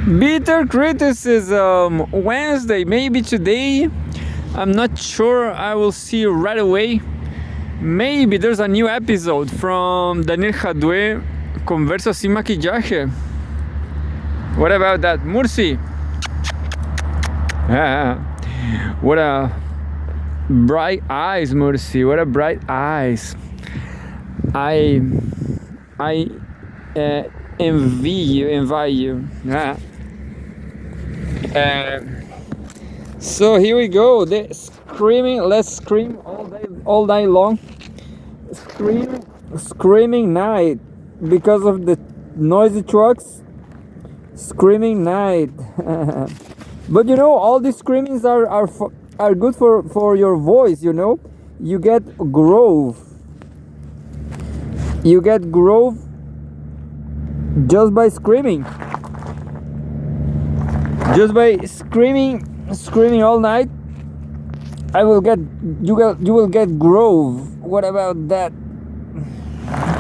Bitter criticism Wednesday, maybe today. I'm not sure. I will see you right away. Maybe there's a new episode from Daniel Jadue, Conversa sin maquillaje. What about that? Murci. What a bright eyes, Murci. What a bright eyes. I envy you. So here we go. The screaming. Let's scream all day long. Screaming night because of the noisy trucks. Screaming night. But you know, all these screamings are good for your voice. You know, you get growth. You get growth just by screaming. Just by screaming all night, you will get growth. What about that?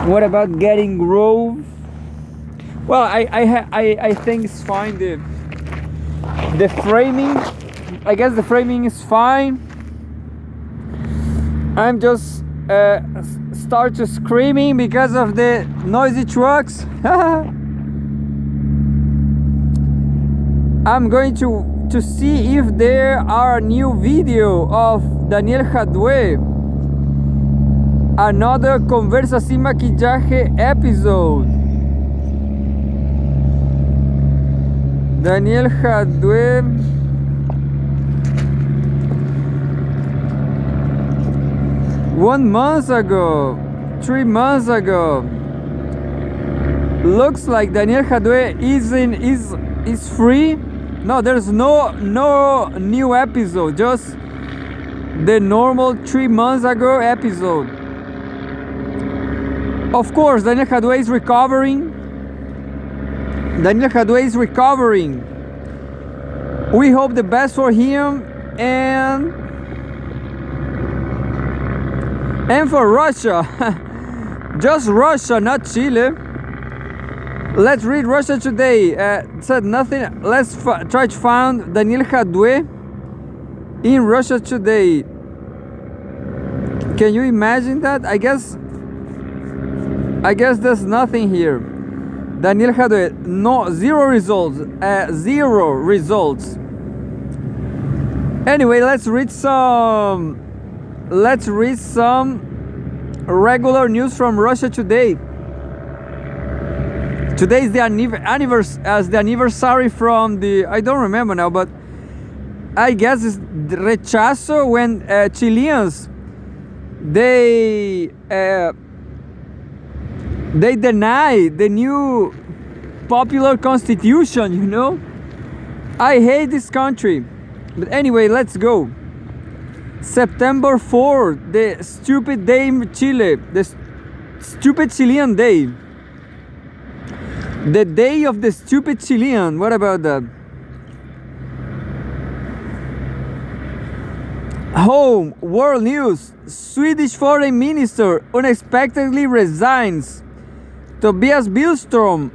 What about getting growth? Well, I think it's fine. The framing, I guess the framing is fine. I'm just start to screaming because of the noisy trucks. I'm going to see if there are new video of Daniel Jadue, another Conversa sin maquillaje episode. Daniel Jadue. One month ago, 3 months ago. Looks like Daniel Jadue is free. No, there's no new episode, just the normal 3 months ago episode. Of course, Daniel Jadue is recovering. We hope the best for him and for Russia. Just Russia, not Chile. Let's read Russia Today. Said nothing. Let's try to find Daniel Jadue in Russia Today. Can you imagine that? I guess there's nothing here. Daniel Jadue, no, zero results. Anyway, let's read some regular news from Russia Today. Today is the anniversary from the, I don't remember now, but I guess it's rechazo when Chileans they deny the new popular constitution, you know. I hate this country. But anyway, let's go. September 4th, the stupid day in Chile, the stupid Chilean day. The day of the stupid Chilean. What about that? Home, world news. Swedish foreign minister unexpectedly resigns. Tobias Billström,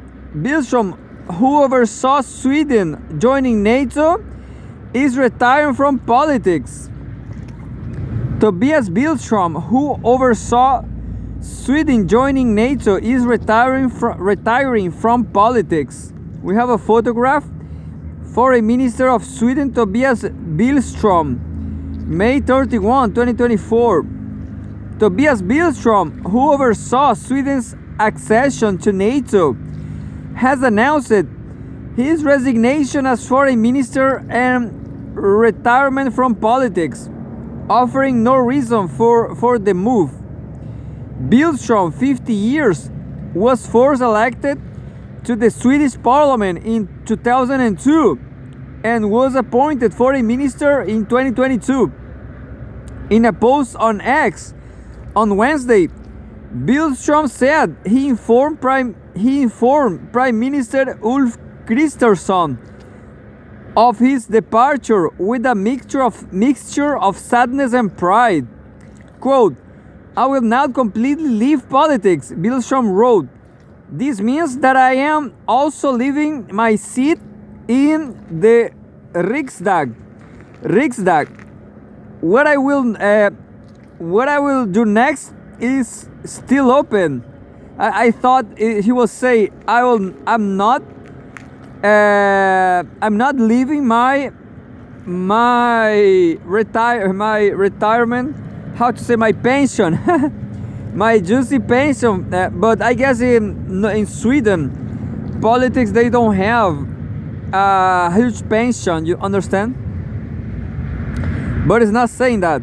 who oversaw Sweden joining NATO, is retiring from politics. Tobias Billström, who oversaw Sweden joining NATO, is retiring from politics. We have a photograph. Foreign Minister of Sweden Tobias Billström, May 31, 2024. Tobias Billström, who oversaw Sweden's accession to NATO, has announced his resignation as foreign minister and retirement from politics, offering no reason for the move. Billström, 50 years, was first elected to the Swedish parliament in 2002 and was appointed foreign minister in 2022. In a post on X on Wednesday, Billström said he informed Prime Minister Ulf Kristersson of his departure with a mixture of sadness and pride. Quote, "I will now completely leave politics," Billström wrote. "This means that I am also leaving my seat in the Riksdag. What I will do next is still open. I thought he will say I'm not leaving my retirement, how to say, my pension, my juicy pension. But I guess in Sweden, politics, they don't have a huge pension. You understand? But it's not saying that.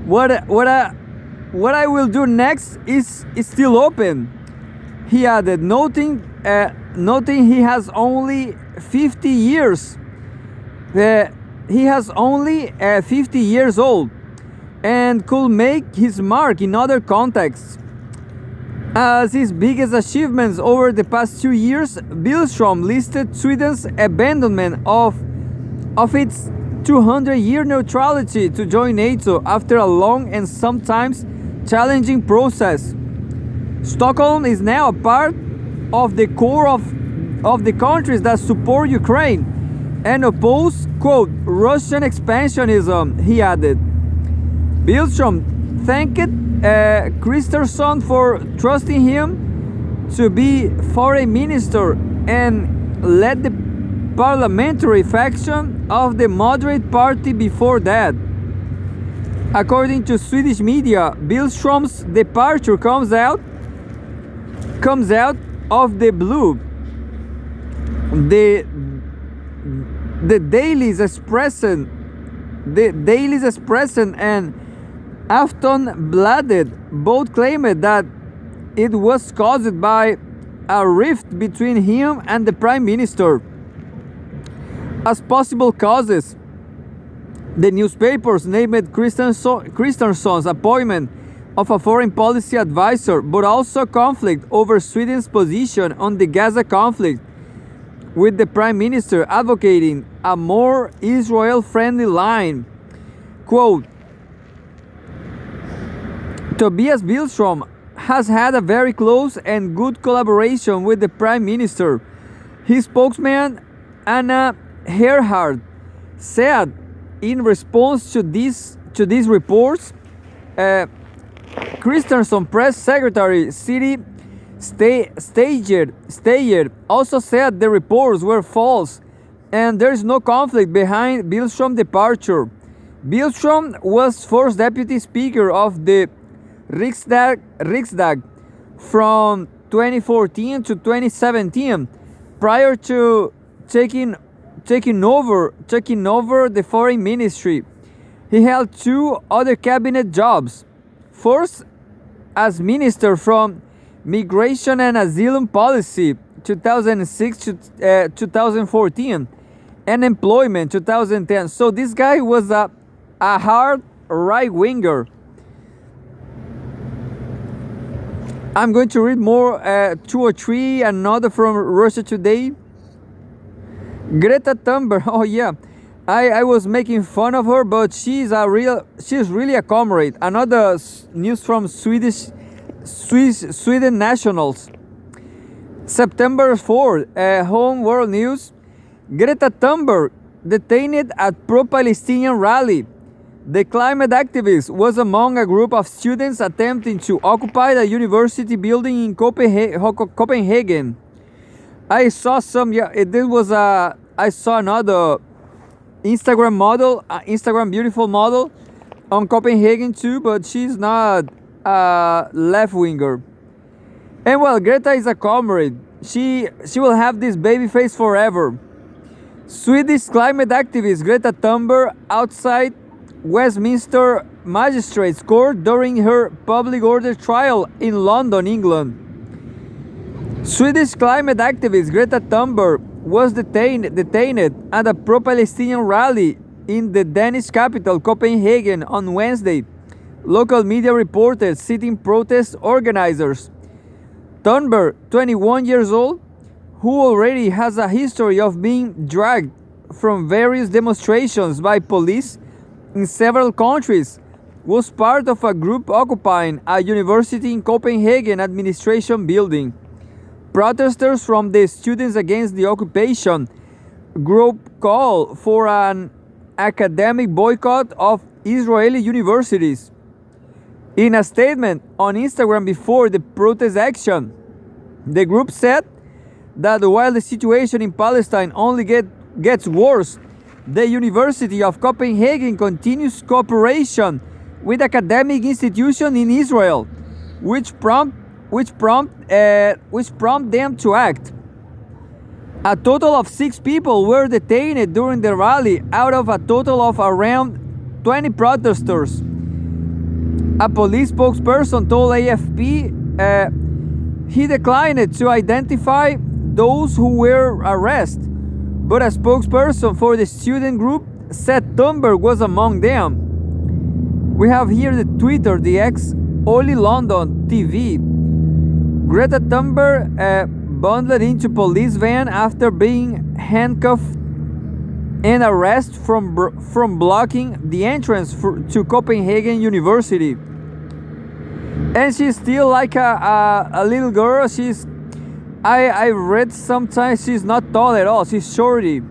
What I will do next is still open. He added, noting he has only 50 years. He has only 50 years old and could make his mark in other contexts. As his biggest achievements over the past 2 years, Billström listed Sweden's abandonment of its 200-year neutrality to join NATO after a long and sometimes challenging process. Stockholm is now a part of the core of the countries that support Ukraine and oppose, quote, Russian expansionism, he added. Billström thanked Kristersson for trusting him to be foreign minister and led the parliamentary faction of the moderate party before that. According to Swedish media, Billström's departure comes out of the blue. The Daily Expressen and Aftonbladet both claimed that it was caused by a rift between him and the Prime Minister. As possible causes, the newspapers named Kristersson's appointment of a foreign policy advisor, but also conflict over Sweden's position on the Gaza conflict, with the Prime Minister advocating a more Israel-friendly line. Quote, Tobias Billström has had a very close and good collaboration with the Prime Minister. His spokesman, Anna Herhard, said in response to these reports, Kristersson press secretary Citi Stager also said the reports were false and there is no conflict behind Billström's departure. Billström was first deputy speaker of the Riksdag from 2014 to 2017, prior to taking over the foreign ministry. He held 2 other cabinet jobs. First, as minister from Migration and Asylum Policy 2006 to 2014 and Employment 2010. So this guy was a hard right-winger. I'm going to read more 2 or 3, another from Russia Today. Greta Thunberg, oh yeah, I was making fun of her, but she's really a comrade. Another news from Sweden Nationals. September 4th, Home World News. Greta Thunberg detained at pro-Palestinian rally. The climate activist was among a group of students attempting to occupy the university building in Copenhagen. I saw I saw another Instagram beautiful model on Copenhagen too, but she's not a left-winger. And well, Greta is a comrade. She will have this baby face forever. Swedish climate activist Greta Thunberg outside Westminster Magistrates Court during her public order trial in London, England. Swedish climate activist Greta Thunberg was detained at a pro-Palestinian rally in the Danish capital Copenhagen on Wednesday. Local media reported citing protest organizers. Thunberg, 21 years old, who already has a history of being dragged from various demonstrations by police in several countries, was part of a group occupying a university in Copenhagen administration building. Protesters from the Students Against the Occupation group called for an academic boycott of Israeli universities. In a statement on Instagram before the protest action, the group said that while the situation in Palestine only gets worse, the University of Copenhagen continues cooperation with academic institutions in Israel, which prompt them to act. A total of 6 people were detained during the rally out of a total of around 20 protesters. A police spokesperson told AFP he declined to identify those who were arrested, but a spokesperson for the student group said Thunberg was among them. We have here the Twitter, the ex Oli London TV. Greta Thunberg bundled into police van after being handcuffed and arrested from blocking the entrance to Copenhagen University. And she's still like a little girl. I read sometimes she's not tall at all. She's shorty.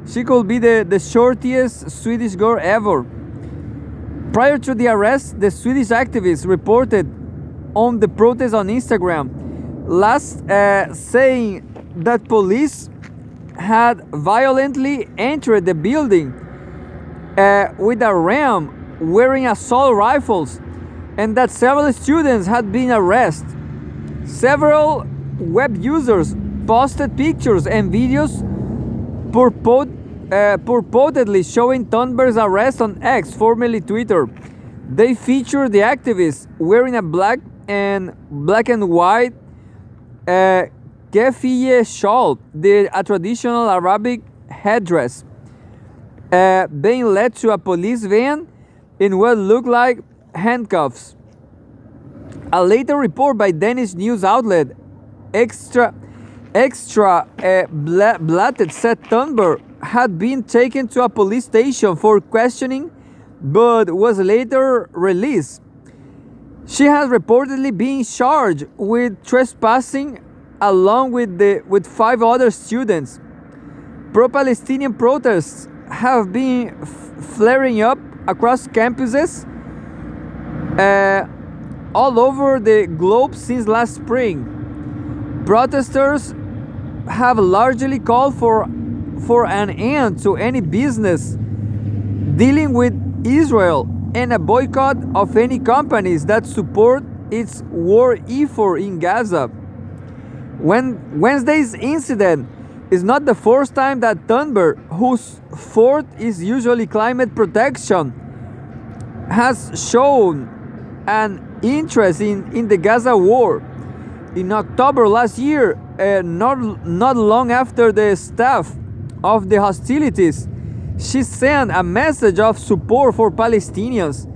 She could be the shortest Swedish girl ever. Prior to the arrest, the Swedish activists reported on the protest on Instagram, saying that police had violently entered the building with a ram wearing assault rifles, and that several students had been arrested. Several web users posted pictures and videos purportedly showing Thunberg's arrest on X, formerly Twitter. They featured the activists wearing a black and white keffiyeh shawl, a traditional Arabic headdress, being led to a police van in what looked like handcuffs. A later report by Danish news outlet Extra Bladet said Thunberg had been taken to a police station for questioning but was later released. She has reportedly been charged with trespassing along with 5 other students. Pro-Palestinian protests have been flaring up across campuses all over the globe since last spring. Protesters have largely called for an end to any business dealing with Israel and a boycott of any companies that support its war effort in Gaza. Wednesday's incident is not the first time that Thunberg, whose forte is usually climate protection, has shown an interest in the Gaza war. In October last year, not long after the start of the hostilities, she sent a message of support for Palestinians.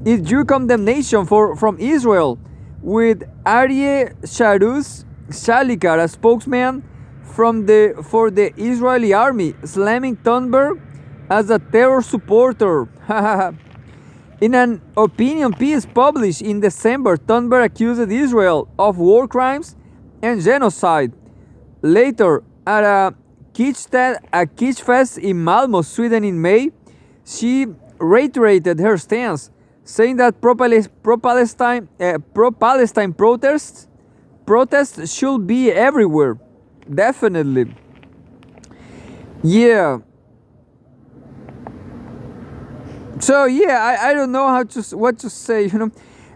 It drew condemnation from Israel, with Aryeh Shalikar, a spokesman for the Israeli army, slamming Thunberg as a terror supporter. In an opinion piece published in December, Thunberg accused Israel of war crimes and genocide. Later, at a Kitsch Fest in Malmö, Sweden in May, she reiterated her stance, saying that pro-Palestine protests should be everywhere. Definitely. Yeah. So yeah, I don't know what to say,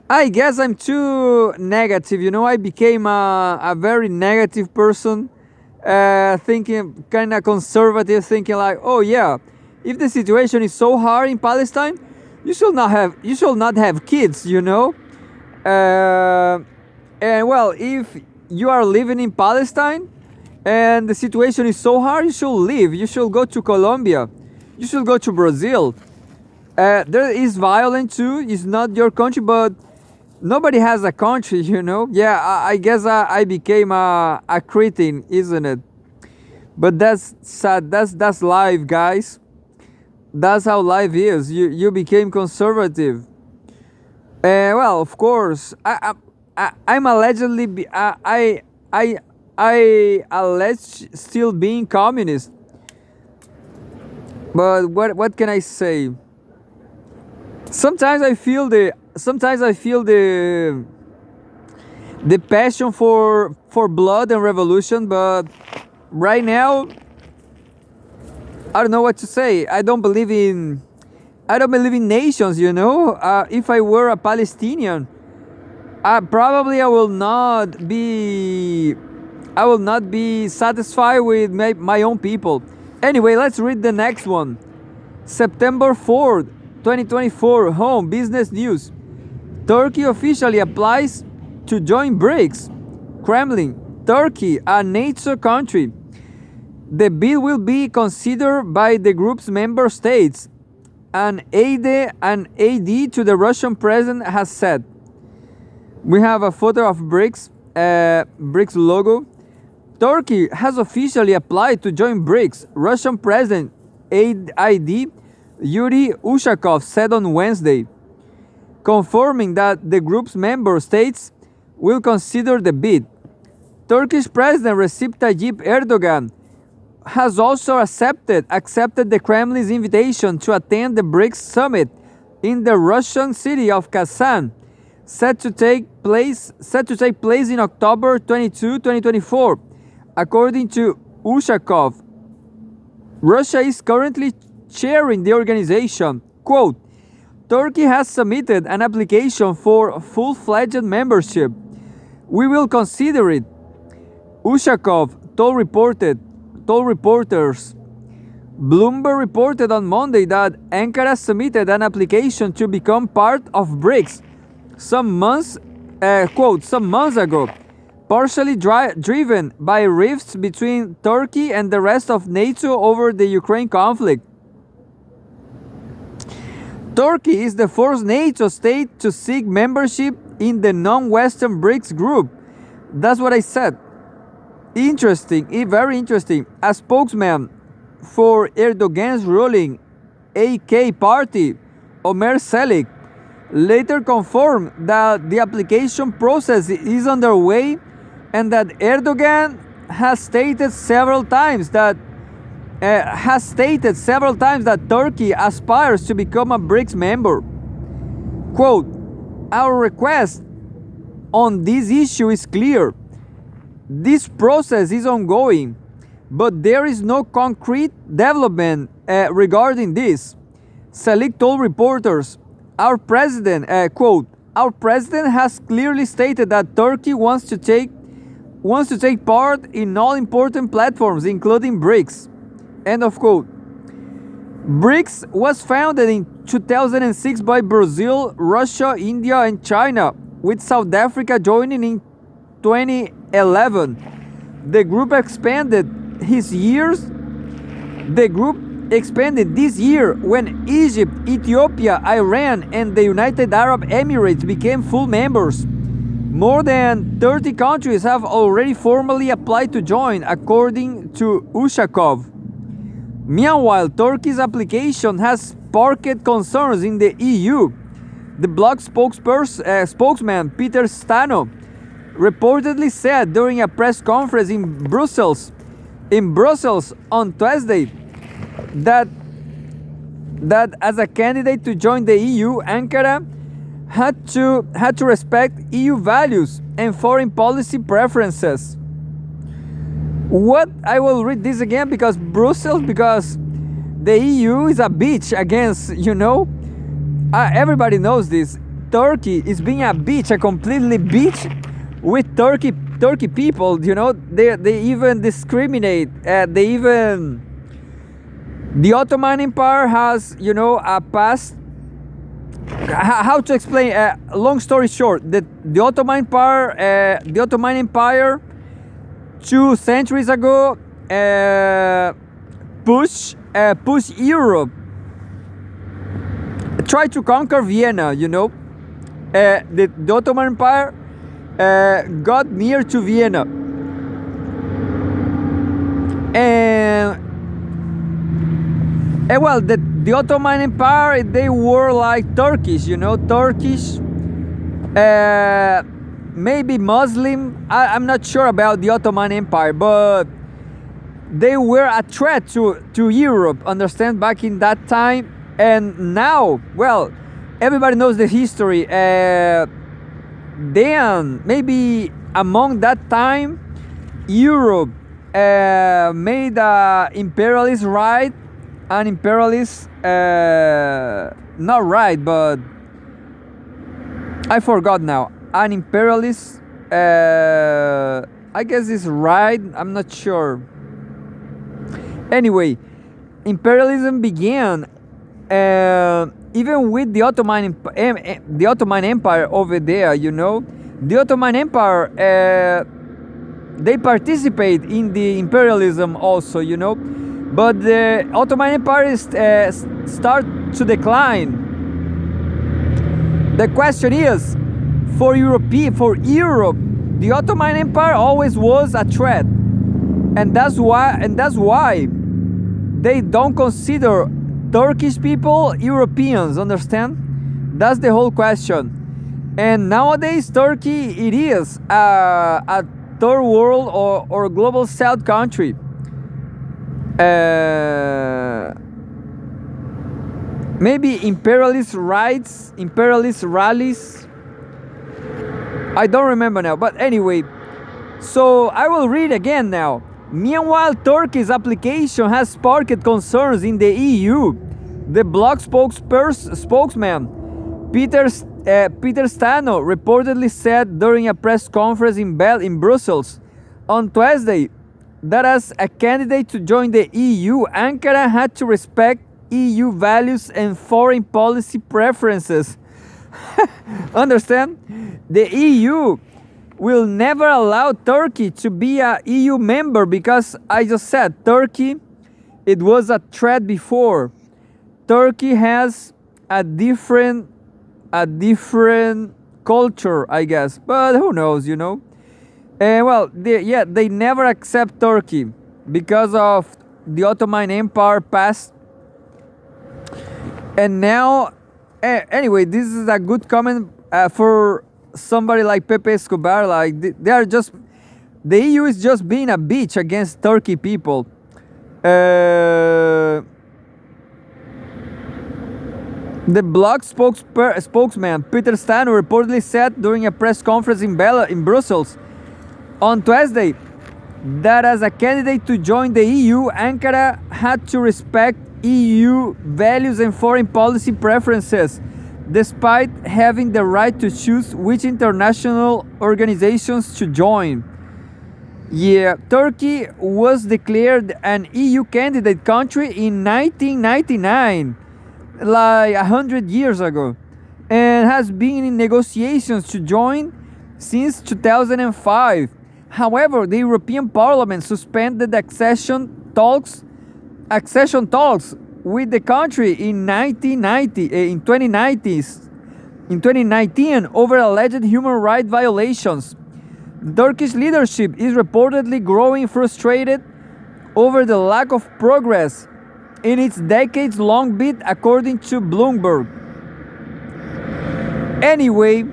I guess I'm too negative, I became a very negative person, thinking kind of conservative, thinking like, oh yeah, if the situation is so hard in Palestine, you should not have kids, and well, if you are living in Palestine and the situation is so hard, you should leave. You should go to Colombia. You should go to Brazil. There is violence too. It's not your country, but nobody has a country, Yeah, I guess I became a cretin, isn't it? But that's sad. That's life, guys. That's how life is. You became conservative. Well, of course, I'm allegedly I allege still being communist. But what can I say? Sometimes I feel the passion for blood and revolution, but right now I don't know what to say. I don't believe in nations. If I were a Palestinian, probably I will not be satisfied with my own people. Anyway, let's read the next one. September 4th, 2024, home business news. Turkey officially applies to join BRICS. Kremlin, Turkey, a NATO country. The bill will be considered by the group's member states. An AD to the Russian president has said. We have a photo of BRICS logo. Turkey has officially applied to join BRICS. Russian President ID Yuri Ushakov said on Wednesday, confirming that the group's member states will consider the bid. Turkish President Recep Tayyip Erdogan has also accepted the Kremlin's invitation to attend the BRICS summit in the Russian city of Kazan, set to take place in October 22, 2024. According to Ushakov, Russia is currently chairing the organization. Quote, Turkey has submitted an application for full-fledged membership. We will consider it, Ushakov told reporters. Bloomberg reported on Monday that Ankara submitted an application to become part of BRICS some months ago, partially driven by rifts between Turkey and the rest of NATO over the Ukraine conflict. Turkey is the first NATO state to seek membership in the non-Western BRICS group. That's what I said. Interesting, very interesting. A spokesman for Erdogan's ruling AK party, Ömer Selik, later confirmed that the application process is underway and that Erdogan has stated several times that Turkey aspires to become a BRICS member. Quote, our request on this issue is clear. This process is ongoing, but there is no concrete development regarding this. Selik told reporters, our president has clearly stated that Turkey wants to take part in all important platforms, including BRICS. End of quote. BRICS was founded in 2006 by Brazil, Russia, India, and China, with South Africa joining in 2011. The group expanded this year when Egypt, Ethiopia, Iran, and the United Arab Emirates became full members. More than 30 countries have already formally applied to join, according to Ushakov. Meanwhile, Turkey's application has sparked concerns in the EU. The blog spokesman Peter Stano reportedly said during a press conference in Brussels on Tuesday that as a candidate to join the EU, Ankara had to respect EU values and foreign policy preferences. What? I will read this again because the EU is a bitch against, everybody knows this. Turkey is being a bitch, a completely bitch with Turkey people, they even discriminate. The Ottoman Empire has, a past. How to explain? Long story short, the Ottoman Empire 2 centuries ago pushed Europe, tried to conquer Vienna. The Ottoman Empire got near to Vienna, and well, the Ottoman Empire, they were like Turkish, maybe Muslim. I'm not sure about the Ottoman Empire, but they were a threat to Europe, understand, back in that time. And now, well, everybody knows the history. Then, maybe among that time, Europe made a imperialist right, an imperialist, not right, but I forgot now. An imperialist, I guess it's right, I'm not sure. Anyway, imperialism began even with the Ottoman Empire over there, you know. The Ottoman Empire, they participate in the imperialism also, you know. But the Ottoman Empire start to decline. The question is, for Europe, the Ottoman Empire always was a threat, and that's why they don't consider Turkish people Europeans. Understand? That's the whole question. And nowadays, Turkey, it is a third world or global south country. Maybe imperialist rights, imperialist rallies, I don't remember now, but anyway, so I will read again now. Meanwhile, Turkey's application has sparked concerns in the EU. The bloc spokesman Peter Stano reportedly said during a press conference in Brussels on Tuesday that as a candidate to join the EU, Ankara had to respect EU values and foreign policy preferences. Understand? The EU will never allow Turkey to be a EU member because I just said Turkey, it was a threat before. Turkey has a different culture, I guess, but who knows, you know. And well, they never accept Turkey because of the Ottoman Empire past. And now, anyway, this is a good comment for somebody like Pepe Escobar. Like the EU is just being a bitch against Turkey people. The bloc spokesman Peter Stano reportedly said during a press conference in Brussels on Tuesday that as a candidate to join the EU, Ankara had to respect EU values and foreign policy preferences, despite having the right to choose which international organizations to join. Yeah, Turkey was declared an EU candidate country in 1999, like 100 years ago, and has been in negotiations to join since 2005. However, the European Parliament suspended accession talks with the country in 2019 over alleged human rights violations. The Turkish leadership is reportedly growing frustrated over the lack of progress in its decades-long bid, according to Bloomberg. Anyway,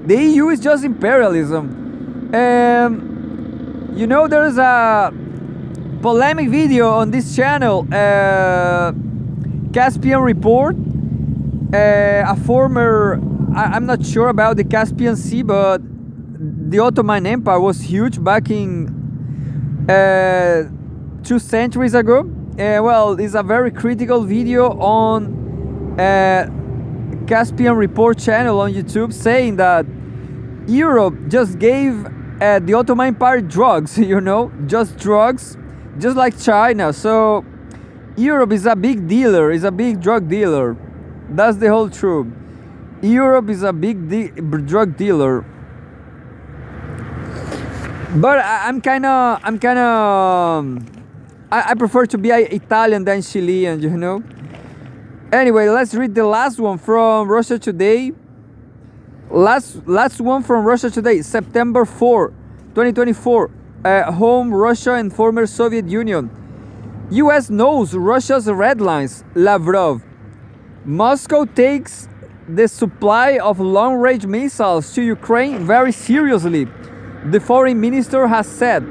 the EU is just imperialism. You know, there's a polemic video on this channel, Caspian Report, a former, I'm not sure about the Caspian Sea, but the Ottoman Empire was huge back in 2 centuries ago. Well, it's a very critical video on Caspian Report channel on YouTube, saying that Europe just gave the Ottoman Empire drugs, you know, just drugs, just like China. So Europe is a big dealer, is a big drug dealer. That's the whole truth. Europe is a big drug dealer. But I prefer to be Italian than Chilean, you know. Anyway, let's read the last one from Russia Today. Last one from Russia Today, September 4, 2024. Home Russia and former Soviet Union. US knows Russia's red lines, Lavrov. Moscow takes the supply of long-range missiles to Ukraine very seriously, the foreign minister has said.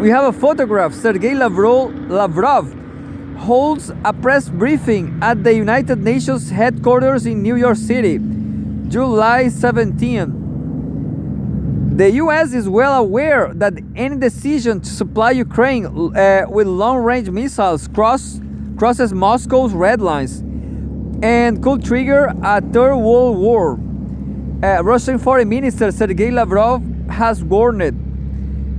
We have a photograph. Sergei Lavrov holds a press briefing at the United Nations headquarters in New York City, July 17. The US is well aware that any decision to supply Ukraine with long-range missiles crosses Moscow's red lines and could trigger a third world war. Russian Foreign Minister Sergei Lavrov has warned.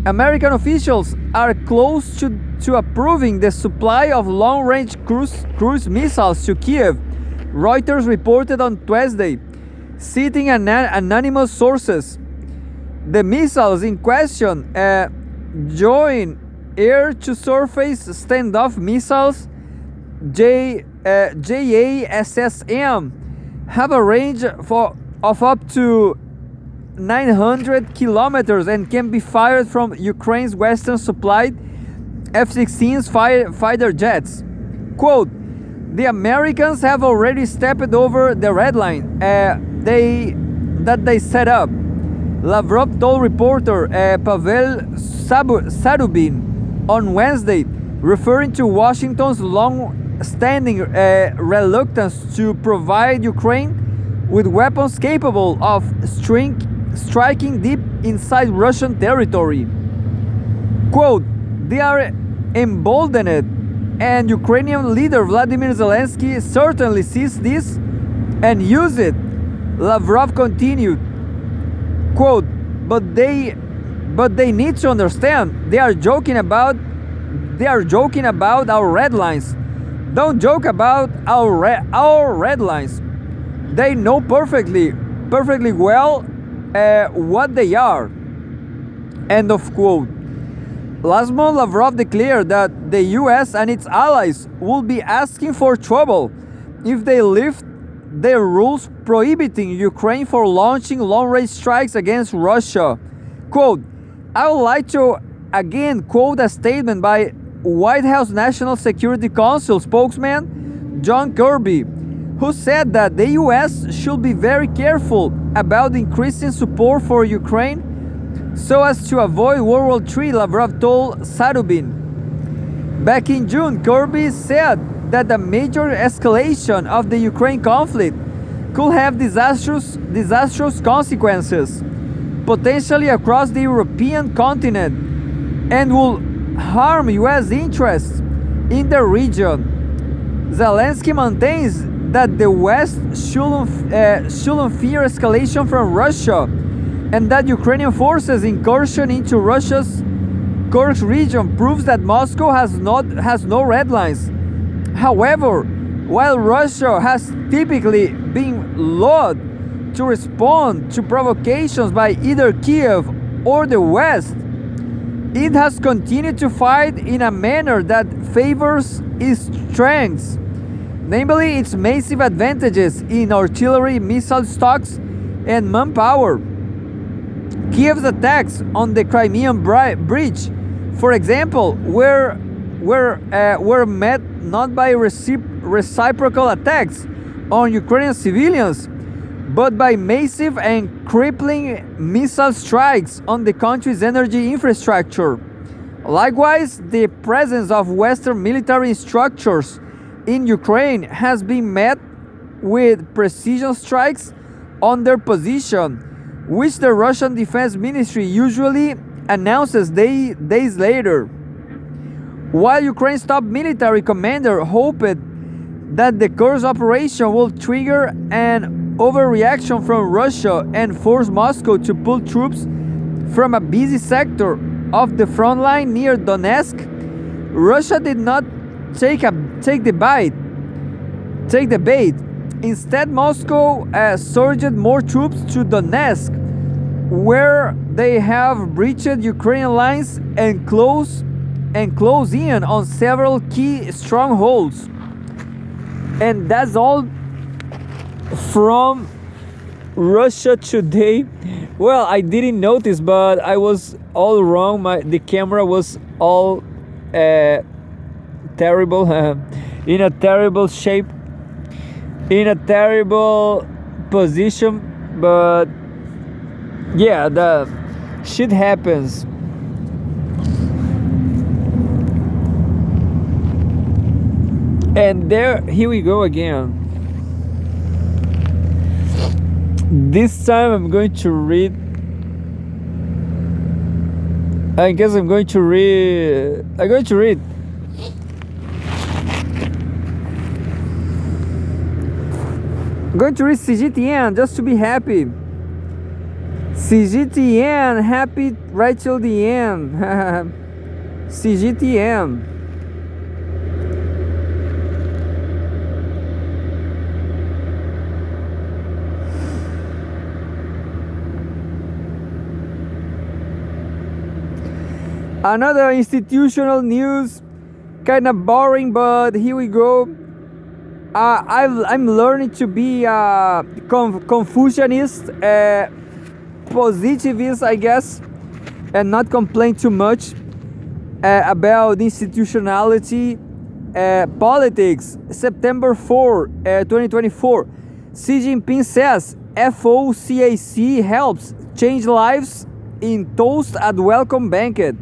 American officials are close to approving the supply of long-range cruise missiles to Kiev, Reuters reported on Tuesday, citing anonymous sources. The missiles in question join air-to-surface standoff missiles JASSM have a range of up to 900 kilometers and can be fired from Ukraine's Western supplied F-16 fighter jets. Quote, the Americans have already stepped over the red line that they set up, Lavrov told reporter Pavel Sarubin on Wednesday, referring to Washington's long-standing reluctance to provide Ukraine with weapons capable of striking deep inside Russian territory. Quote, they are emboldened, and Ukrainian leader Vladimir Zelensky certainly sees this and uses it, Lavrov continued. Quote, but they need to understand they are joking about our red lines. Don't joke about our red lines. They know perfectly well what they are. End of quote. Last month, Lavrov declared that the US and its allies will be asking for trouble if they lift their rules prohibiting Ukraine for launching long-range strikes against Russia. Quote, I would like to again quote a statement by White House National Security Council spokesman John Kirby, who said that the US should be very careful about increasing support for Ukraine so as to avoid World War III, Lavrov told Sarubin. Back in June, Kirby said that the major escalation of the Ukraine conflict could have disastrous consequences, potentially across the European continent, and will harm US interests in the region. Zelensky maintains that the West shouldn't fear escalation from Russia, and that Ukrainian forces' incursion into Russia's Kursk region proves that Moscow has no red lines. However, while Russia has typically been loath to respond to provocations by either Kiev or the West, it has continued to fight in a manner that favors its strengths, namely its massive advantages in artillery, missile stocks, and manpower. Kiev's attacks on the Crimean Bridge, for example, were met not by reciprocal attacks on Ukrainian civilians, but by massive and crippling missile strikes on the country's energy infrastructure. Likewise, the presence of Western military structures in Ukraine has been met with precision strikes on their position, which the Russian Defense Ministry usually announces days later. While Ukraine's top military commander hoped that the Kursk operation will trigger an overreaction from Russia and force Moscow to pull troops from a busy sector of the front line near Donetsk, Russia did not take the bait. Instead, Moscow surged more troops to Donetsk, where they have breached Ukrainian lines and close in on several key strongholds. And that's all from Russia Today. Well, I didn't notice, but I was all wrong. The camera was all terrible, in a terrible shape, in a terrible position. But yeah, the shit happens. And here we go again. This time I'm going to read. I guess I'm going to read. I'm going to read. I'm going to read Cgtn just to be happy. Cgtn, happy right till the end. Cgtn. Another institutional news, kind of boring, but here we go. I'm learning to be a Confucianist, positivist, I guess, and not complain too much about institutionality, politics. September 4, 2024. Xi Jinping says FOCAC helps change lives in toast at welcome banquet.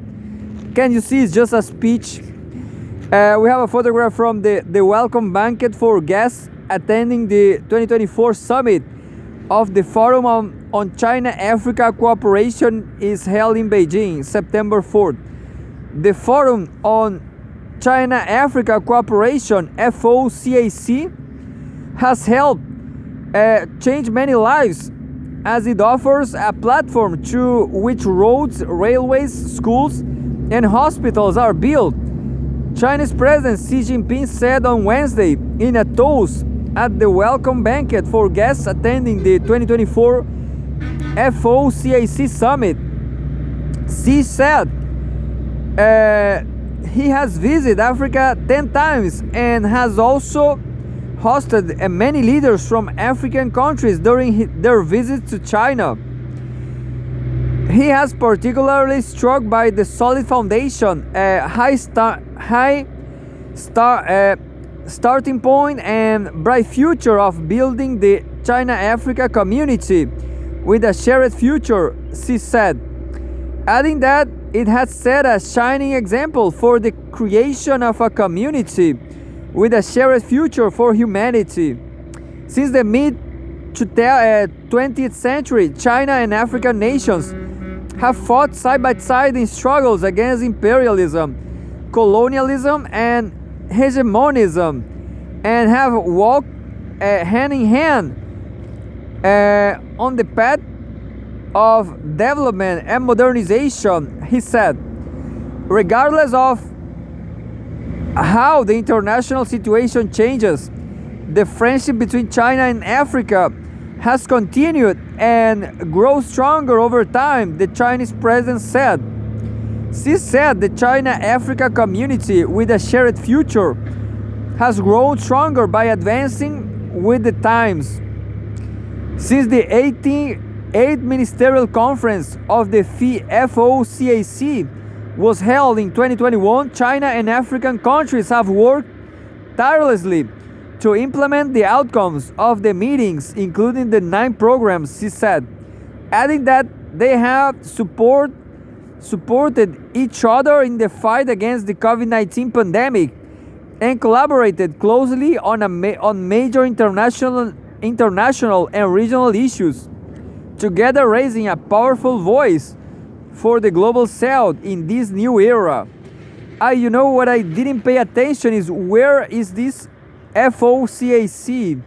Can you see? It's just a speech. We have a photograph from the welcome banquet for guests attending the 2024 summit of the Forum on China-Africa Cooperation is held in Beijing, September 4th. The Forum on China-Africa Cooperation, FOCAC, has helped change many lives as it offers a platform through which roads, railways, schools, and hospitals are built. Chinese President Xi Jinping said on Wednesday in a toast at the welcome banquet for guests attending the 2024 FOCAC summit. Xi said he has visited Africa 10 times and has also hosted many leaders from African countries during their visits to China. He has particularly struck by the solid foundation, starting point and bright future of building the China-Africa community with a shared future, she said, adding that it has set a shining example for the creation of a community with a shared future for humanity. Since the mid-20th century, China and African nations have fought side by side in struggles against imperialism, colonialism, and hegemonism, and have walked hand in hand on the path of development and modernization, he said. Regardless of how the international situation changes, the friendship between China and Africa has continued and grown stronger over time, the Chinese president said. She said the China-Africa community with a shared future has grown stronger by advancing with the times. Since the 8th Ministerial Conference of the FOCAC was held in 2021, China and African countries have worked tirelessly to implement the outcomes of the meetings, including the 9 programs, she said, adding that they have supported each other in the fight against the COVID-19 pandemic and collaborated closely on major international and regional issues, together raising a powerful voice for the global south in this new era. You know what I didn't pay attention is, where is this FOCAC?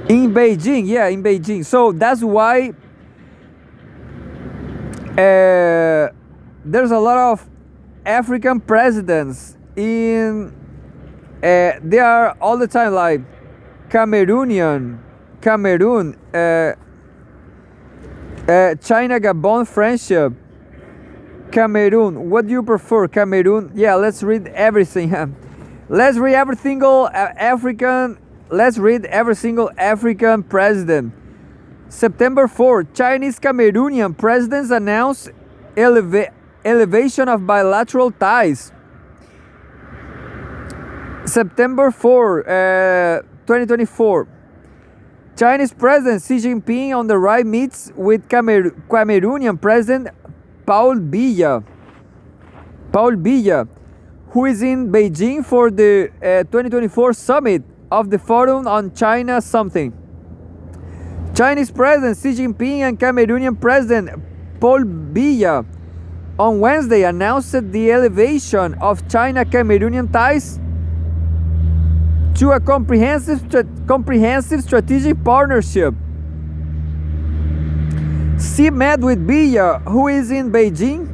In Beijing, yeah, in Beijing. So that's why there's a lot of African presidents in. They are all the time like Cameroon, China-Gabon friendship. Cameroon, what do you prefer? Cameroon? Yeah, let's read everything. Let's read every single African. Let's read every single African president. September 4, Chinese Cameroonian presidents announced elevation of bilateral ties. September 4, 2024. Chinese President Xi Jinping on the right meets with Cameroonian President Paul Biya, who is in Beijing for the 2024 summit of the Forum on China something. Chinese President Xi Jinping and Cameroonian President Paul Biya on Wednesday announced the elevation of China-Cameroonian ties to a comprehensive strategic partnership. Xi met with Biya, who is in Beijing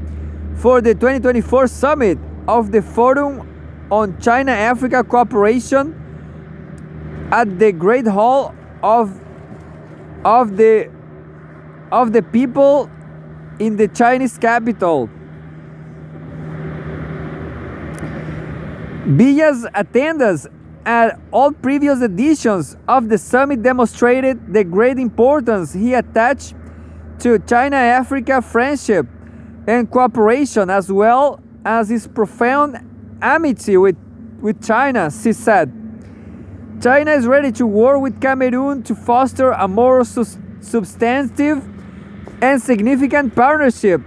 for the 2024 summit of the Forum on China-Africa Cooperation at the Great Hall of the People in the Chinese capital. Biya's attendance at all previous editions of the summit demonstrated the great importance he attached to China-Africa friendship and cooperation, as well as his profound amity with China, she said. China is ready to work with Cameroon to foster a more substantive and significant partnership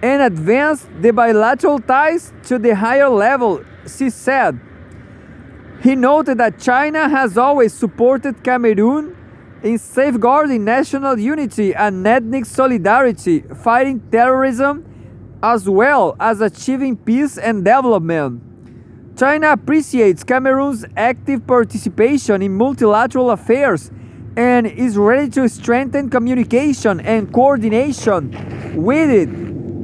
and advance the bilateral ties to the higher level, she said. He noted that China has always supported Cameroon in safeguarding national unity and ethnic solidarity, fighting terrorism, as well as achieving peace and development. China appreciates Cameroon's active participation in multilateral affairs and is ready to strengthen communication and coordination with it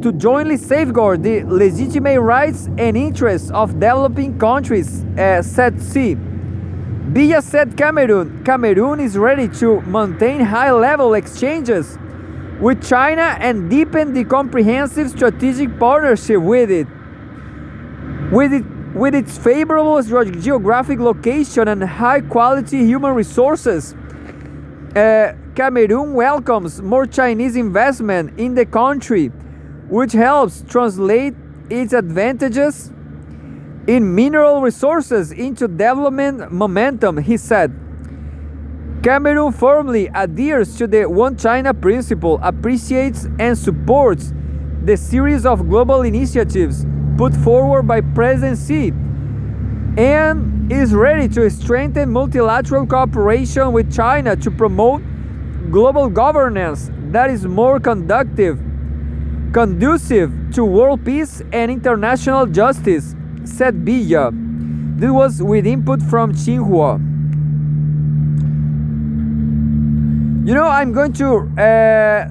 to jointly safeguard the legitimate rights and interests of developing countries, said Xi. Biya said Cameroon is ready to maintain high-level exchanges with China and deepen the comprehensive strategic partnership with it. With its favorable geographic location and high-quality human resources, Cameroon welcomes more Chinese investment in the country, which helps translate its advantages in mineral resources into development momentum, he said. Cameroon firmly adheres to the One China principle, appreciates and supports the series of global initiatives put forward by President Xi, and is ready to strengthen multilateral cooperation with China to promote global governance that is more conducive to world peace and international justice, said Biya. This was with input from Xinhua. You know, I'm going to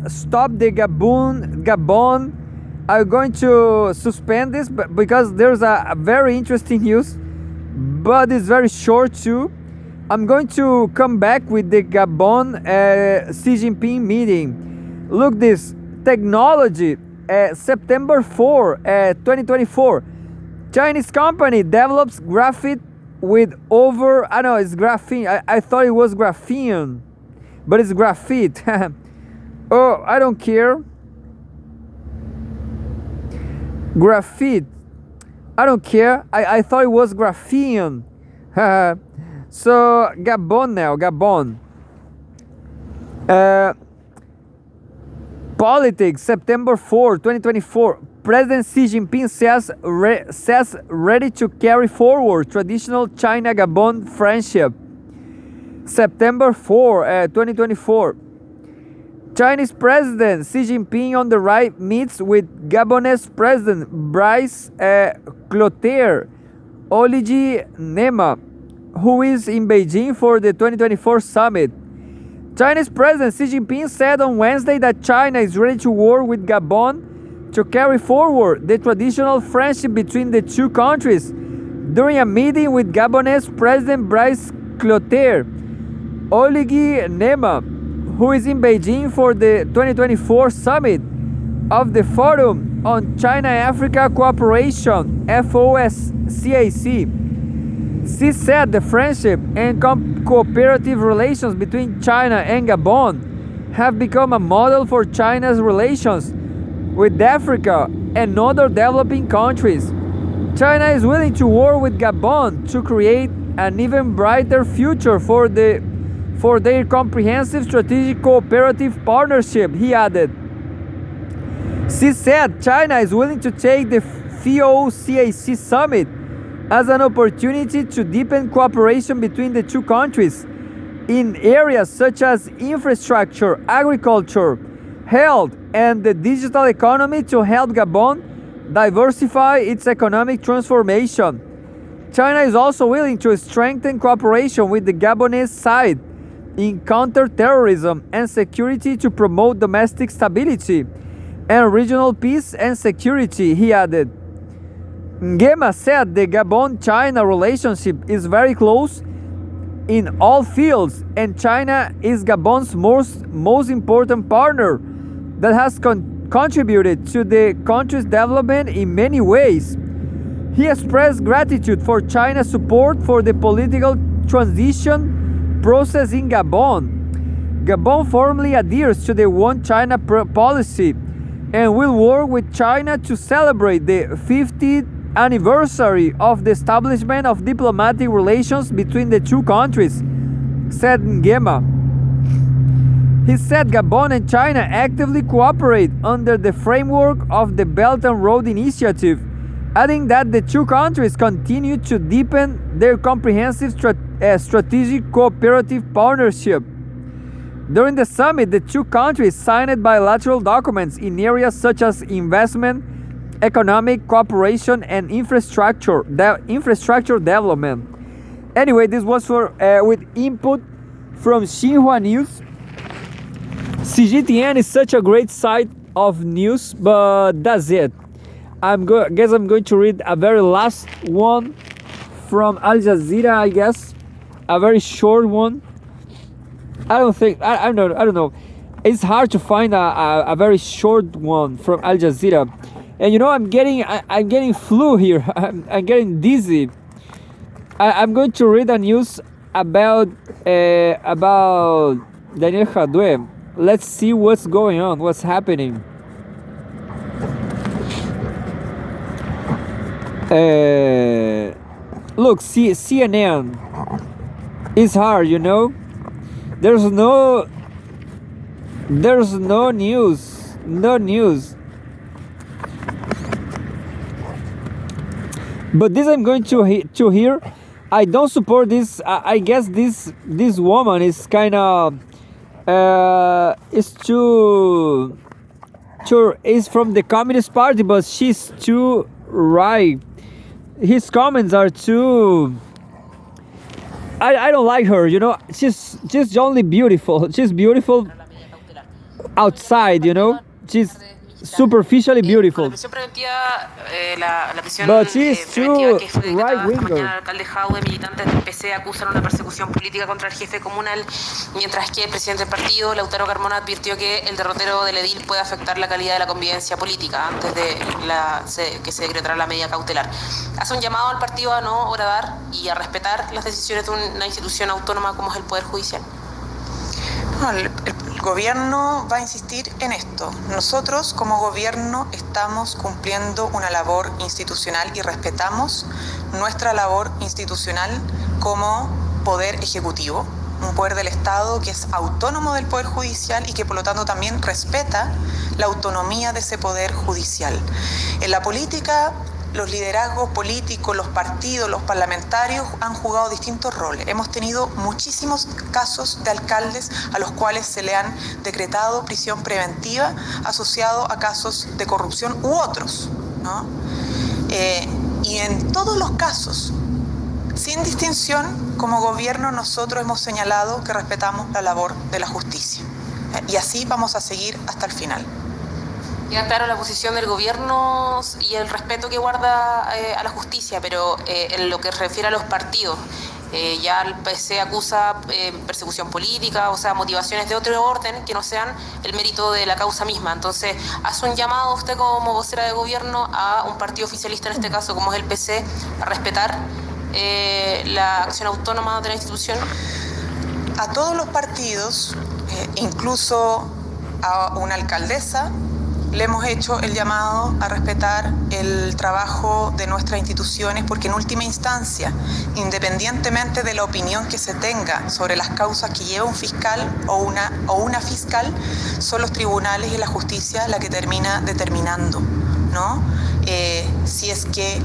stop the Gabon. I'm going to suspend this because there's a very interesting news, but it's very short too. I'm going to come back with the Gabon Xi Jinping meeting. Look this, technology, September 4, 2024. Chinese company develops graphite with over, I know it's graphene. I thought it was graphene, but it's graphite. Oh, I don't care. Graphite. I don't care. I thought it was graphene. So Gabon now, Gabon. Politics, September 4, 2024. President Xi Jinping says ready to carry forward traditional China-Gabon friendship. September 4, 2024. Chinese President Xi Jinping on the right meets with Gabonese President Brice Clotaire Oligui Nguema, who is in Beijing for the 2024 summit. Chinese President Xi Jinping said on Wednesday that China is ready to work with Gabon to carry forward the traditional friendship between the two countries during a meeting with Gabonese President Brice Clotaire Oligui Nguema, who is in Beijing for the 2024 summit of the Forum on China-Africa Cooperation, FOSCAC. Xi said the friendship and cooperative relations between China and Gabon have become a model for China's relations with Africa and other developing countries. China is willing to work with Gabon to create an even brighter future for their comprehensive strategic cooperative partnership, he added. Xi said China is willing to take the FOSCAC summit as an opportunity to deepen cooperation between the two countries in areas such as infrastructure, agriculture, health, and the digital economy to help Gabon diversify its economic transformation. China is also willing to strengthen cooperation with the Gabonese side in counter-terrorism and security to promote domestic stability and regional peace and security, he added. Nguema said the Gabon-China relationship is very close in all fields, and China is Gabon's most important partner that has contributed to the country's development in many ways. He expressed gratitude for China's support for the political transition process in Gabon. Gabon firmly adheres to the One China policy and will work with China to celebrate the 50th anniversary of the establishment of diplomatic relations between the two countries, said Nguema. He said Gabon and China actively cooperate under the framework of the Belt and Road Initiative, adding that the two countries continue to deepen their comprehensive strategic cooperative partnership. During the summit, the two countries signed bilateral documents in areas such as investment, economic cooperation, and infrastructure development. Anyway, this was for with input from Xinhua News. Cgtn is such a great site of news, but that's it. Guess I'm going to read a very last one from Al Jazeera, I guess. A very short one. I don't know. It's hard to find a very short one from Al Jazeera. And you know, I'm getting flu here. I'm getting dizzy. I'm going to read a news about Daniel Jadue. Let's see what's going on, what's happening. Look, CNN. It's hard, you know. There's no news. No news. But this I'm going to hear. I don't support this. I guess this woman is kind of is from the Communist Party, but she's too right. His comments are too. I don't like her. You know, she's only beautiful. She's beautiful outside. You know, she's superficially beautiful. But she's too right-winger. El alcalde Jadue, militantes del PC, acusan una persecución política contra el jefe comunal, mientras que el presidente del partido, Lautaro Carmona, advirtió que el derrotero del edil puede afectar la calidad de la convivencia política antes de que se decretara la medida cautelar. Hace un llamado al partido a no horadar y a respetar las decisiones de una institución autónoma como es el Poder Judicial. No, el gobierno va a insistir en esto. Nosotros como gobierno estamos cumpliendo una labor institucional y respetamos nuestra labor institucional como poder ejecutivo, un poder del Estado que es autónomo del Poder Judicial y que por lo tanto también respeta la autonomía de ese Poder Judicial. En la política, los liderazgos políticos, los partidos, los parlamentarios han jugado distintos roles. Hemos tenido muchísimos casos de alcaldes a los cuales se le han decretado prisión preventiva asociado a casos de corrupción u otros, ¿no? Y en todos los casos, sin distinción, como gobierno nosotros hemos señalado que respetamos la labor de la justicia. Y así vamos a seguir hasta el final. Queda claro la posición del gobierno y el respeto que guarda a la justicia, pero en lo que se refiere a los partidos, ya el PC acusa persecución política, o sea, motivaciones de otro orden que no sean el mérito de la causa misma. Entonces, hace un llamado usted como vocera de gobierno a un partido oficialista, en este caso como es el PC, a respetar la acción autónoma de la institución. A todos los partidos, incluso a una alcaldesa, le hemos hecho el llamado a respetar el trabajo de nuestras instituciones, porque en última instancia, independientemente de la opinión que se tenga sobre las causas que lleva un fiscal o una fiscal, son los tribunales y la justicia la que termina determinando, ¿no? Si es que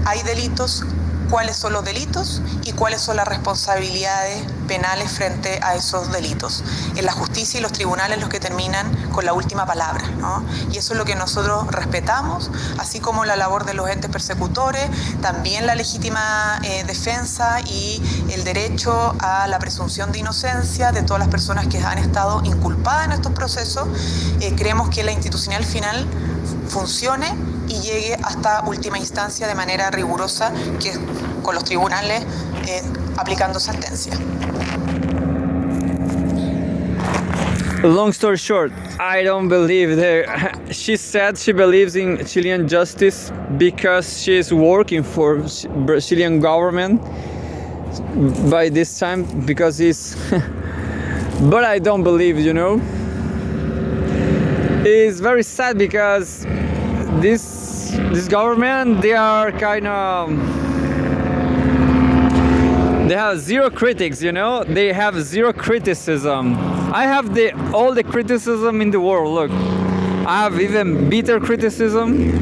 hay delitos cuáles son los delitos y cuáles son las responsabilidades penales frente a esos delitos. Es la justicia y los tribunales los que terminan con la última palabra, ¿no? Y eso es lo que nosotros respetamos, así como la labor de los entes persecutores, también la legítima defensa y el derecho a la presunción de inocencia de todas las personas que han estado inculpadas en estos procesos. Creemos que la institucional final funcione y llegue hasta última instancia de manera rigurosa, que con los tribunales aplicando sentencia. Long story short, I don't believe that. She said she believes in Chilean justice because she is working for Brazilian government by this time, because it's but I don't believe, you know. It's very sad because this government, they are kind of, they have zero critics, you know. They have zero criticism. I have all the criticism in the world. Look, I have even bitter criticism.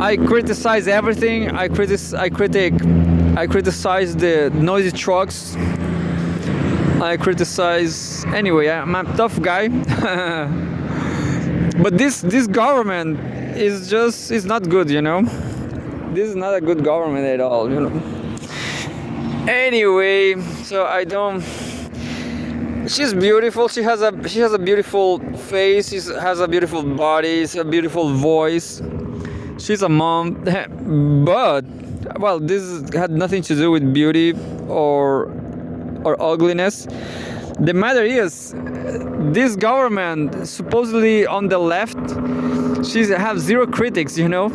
I criticize everything. I criticize the noisy trucks. I criticize, anyway, I'm a tough guy. But this government is not good, you know. This is not a good government at all, you know. Anyway, so I don't. She's beautiful. She has a beautiful face. She has a beautiful body. She's a beautiful voice. She's a mom, but well, this had nothing to do with beauty or ugliness. The matter is, this government, supposedly on the left, she have zero critics, you know.